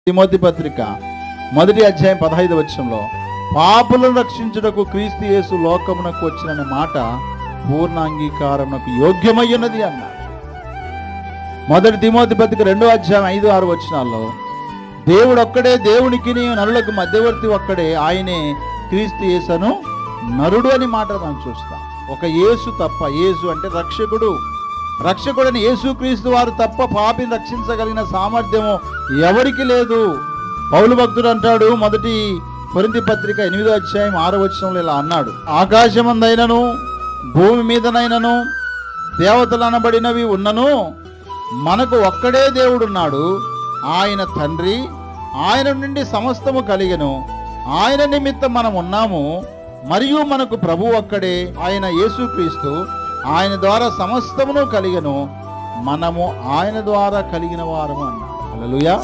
Timothy పత్రిక 1వ అధ్యాయం 15వ వచనంలో పాపులను రక్షించుటకు క్రీస్తు యేసు లోకమునకు వచ్చిన మాట పూర్ణ అంగీకారమునకు యోగ్యమయ్యున్నది అన్నాడు. 1 తిమోతి పత్రిక 2వ అధ్యాయం 5-6 వచనాల్లో దేవుడు ఒక్కడే, దేవునికి నరులకు మధ్యవర్తి ఒక్కడే, ఆయనే క్రీస్తు యేసును నరుడు అని మాట మనం చూస్తాం. ఒక యేసు తప్ప, యేసు అంటే రక్షకుడని యేసు క్రీస్తు వారు తప్ప పాపిని రక్షించగలిగిన సామర్థ్యము ఎవరికి లేదు. పౌలు భక్తుడు అంటాడు 1 కొరింథీ పత్రిక 8వ అధ్యాయం 6వ వచనంలో ఇలా అన్నాడు, ఆకాశమందైనను భూమి మీదనైనను దేవతలు అనబడినవి ఉన్నను మనకు ఒక్కడే దేవుడున్నాడు, ఆయన తండ్రి, ఆయన నుండి సమస్తము కలిగెను, ఆయన నిమిత్తం మనం ఉన్నాము, మరియు మనకు ప్రభు ఒక్కడే, ఆయన యేసుక్రీస్తు, ఆయన ద్వారా సమస్తమును కలిగెను, మనము ఆయన ద్వారా కలిగిన వారము అన్నాడు. హల్లెలూయా.